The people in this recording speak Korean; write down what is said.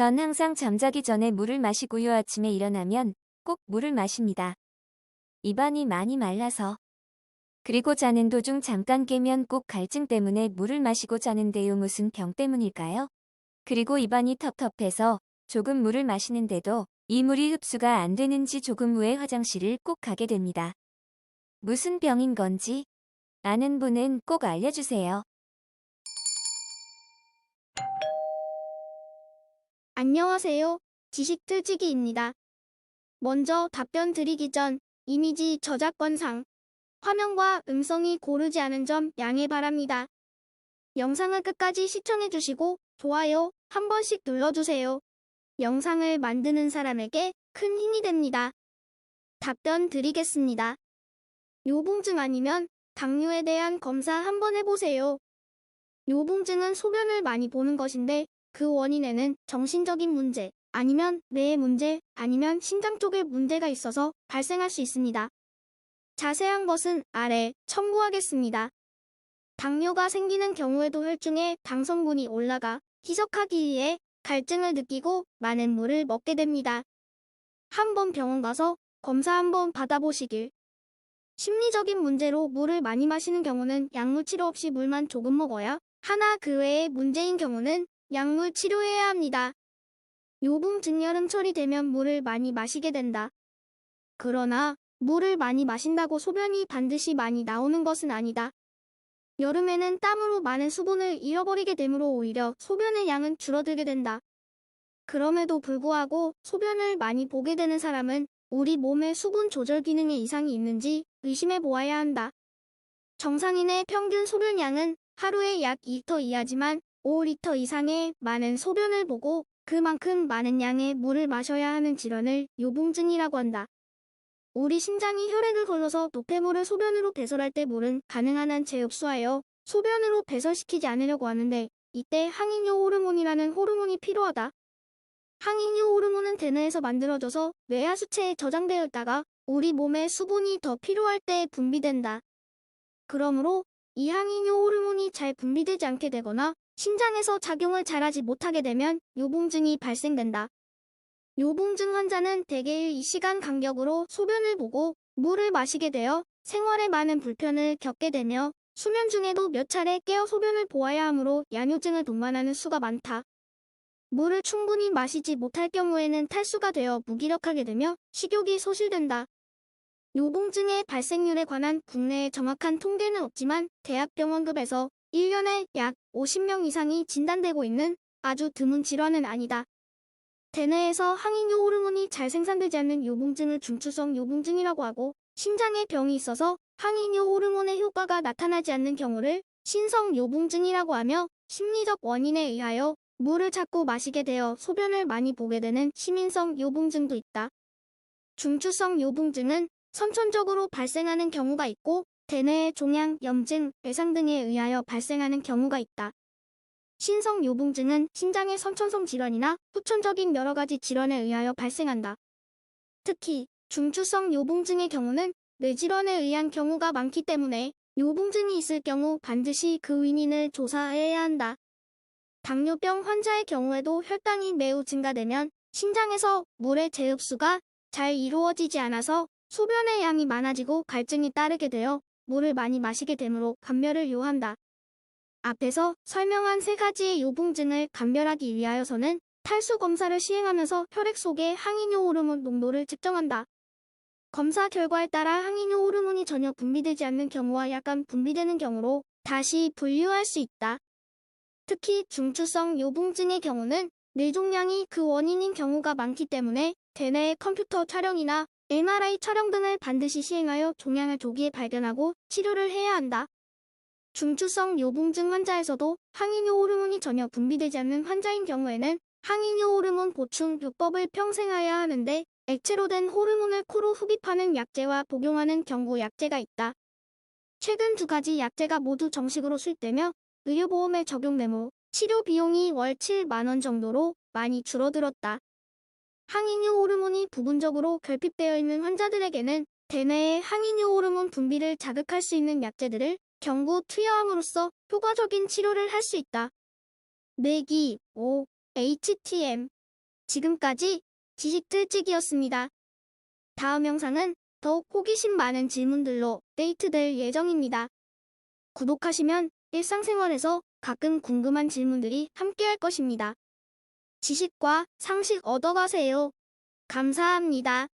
전 항상 잠자기 전에 물을 마시고요. 아침에 일어나면 꼭 물을 마십니다. 입안이 많이 말라서. 그리고 자는 도중 잠깐 깨면 꼭 갈증 때문에 물을 마시고 자는데요. 무슨 병 때문일까요? 그리고 입안이 텁텁해서 조금 물을 마시는데도 이 물이 흡수가 안 되는지 조금 후에 화장실을 꼭 가게 됩니다. 무슨 병인 건지 아는 분은 꼭 알려주세요. 안녕하세요. 지식틀치기입니다. 먼저 답변 드리기 전 이미지 저작권상 화면과 음성이 고르지 않은 점 양해 바랍니다. 영상을 끝까지 시청해주시고 좋아요 한 번씩 눌러주세요. 영상을 만드는 사람에게 큰 힘이 됩니다. 답변 드리겠습니다. 요붕증 아니면 당뇨에 대한 검사 한번 해보세요. 요붕증은 소변을 많이 보는 것인데 그 원인에는 정신적인 문제, 아니면 뇌의 문제, 아니면 심장 쪽에 문제가 있어서 발생할 수 있습니다. 자세한 것은 아래 첨부하겠습니다. 당뇨가 생기는 경우에도 혈중에 당 성분이 올라가 희석하기 위해 갈증을 느끼고 많은 물을 먹게 됩니다. 한번 병원 가서 검사 한번 받아보시길. 심리적인 문제로 물을 많이 마시는 경우는 약물 치료 없이 물만 조금 먹어야 하나, 그 외에 문제인 경우는 약물 치료해야 합니다. 요붕증 여름철이 되면 물을 많이 마시게 된다. 그러나 물을 많이 마신다고 소변이 반드시 많이 나오는 것은 아니다. 여름에는 땀으로 많은 수분을 잃어버리게 되므로 오히려 소변의 양은 줄어들게 된다. 그럼에도 불구하고 소변을 많이 보게 되는 사람은 우리 몸의 수분 조절 기능에 이상이 있는지 의심해 보아야 한다. 정상인의 평균 소변량은 하루에 약 2리터 이하지만 5리터 이상의 많은 소변을 보고 그만큼 많은 양의 물을 마셔야 하는 질환을 요붕증이라고 한다. 우리 심장이 혈액을 걸러서 노폐물을 소변으로 배설할 때 물은 가능한 한 재흡수하여 소변으로 배설시키지 않으려고 하는데 이때 항잉요 호르몬이라는 호르몬이 필요하다. 항잉요 호르몬은 대뇌에서 만들어져서 뇌하수체에 저장되어 있다가 우리 몸에 수분이 더 필요할 때 분비된다. 그러므로 이 항잉요 호르몬이 잘 분비되지 않게 되거나 심장에서 작용을 잘하지 못하게 되면 요붕증이 발생된다. 요붕증 환자는 대개 2시간 간격으로 소변을 보고 물을 마시게 되어 생활에 많은 불편을 겪게 되며 수면 중에도 몇 차례 깨어 소변을 보아야 하므로 양요증을 동반하는 수가 많다. 물을 충분히 마시지 못할 경우에는 탈수가 되어 무기력하게 되며 식욕이 소실된다. 요붕증의 발생률에 관한 국내에 정확한 통계는 없지만 대학병원급에서 1년에 약 50명 이상이 진단되고 있는 아주 드문 질환은 아니다. 대뇌에서 항잉요 호르몬이 잘 생산되지 않는 요붕증을 중추성 요붕증이라고 하고 심장에 병이 있어서 항잉요 호르몬의 효과가 나타나지 않는 경우를 신성 요붕증이라고 하며 심리적 원인에 의하여 물을 자꾸 마시게 되어 소변을 많이 보게 되는 시민성 요붕증도 있다. 중추성 요붕증은 선천적으로 발생하는 경우가 있고 대뇌의 종양, 염증, 외상 등에 의하여 발생하는 경우가 있다. 신성 요붕증은 심장의 선천성 질환이나 후천적인 여러 가지 질환에 의하여 발생한다. 특히 중추성 요붕증의 경우는 뇌질환에 의한 경우가 많기 때문에 요붕증이 있을 경우 반드시 그 원인을 조사해야 한다. 당뇨병 환자의 경우에도 혈당이 매우 증가되면 심장에서 물의 재흡수가 잘 이루어지지 않아서 소변의 양이 많아지고 갈증이 따르게 되어 물을 많이 마시게 되므로 감별을 요한다. 앞에서 설명한 세 가지의 요붕증을 감별하기 위하여서는 탈수 검사를 시행하면서 혈액 속의 항잉요 호르몬 농도를 측정한다. 검사 결과에 따라 항잉요 호르몬이 전혀 분비되지 않는 경우와 약간 분비되는 경우로 다시 분류할 수 있다. 특히 중추성 요붕증의 경우는 뇌종양이 그 원인인 경우가 많기 때문에 대뇌의 컴퓨터 촬영이나 MRI 촬영 등을 반드시 시행하여 종양을 조기에 발견하고 치료를 해야 한다. 중추성 요붕증 환자에서도 항잉요 호르몬이 전혀 분비되지 않는 환자인 경우에는 항잉요 호르몬 보충 요법을 평생 해야 하는데 액체로 된 호르몬을 코로 흡입하는 약제와 복용하는 경구 약제가 있다. 최근 두 가지 약제가 모두 정식으로 수입되며 의료보험에 적용되므로 치료 비용이 월 7만 원 정도로 많이 줄어들었다. 항잉요 호르몬이 부분적으로 결핍되어 있는 환자들에게는 대뇌의 항잉요 호르몬 분비를 자극할 수 있는 약제들을 경구 투여함으로써 효과적인 치료를 할 수 있다. 뇌기, HTM, 지금까지 지식틀찌기였습니다. 다음 영상은 더욱 호기심 많은 질문들로 데이트될 예정입니다. 구독하시면 일상생활에서 가끔 궁금한 질문들이 함께할 것입니다. 지식과 상식 얻어가세요. 감사합니다.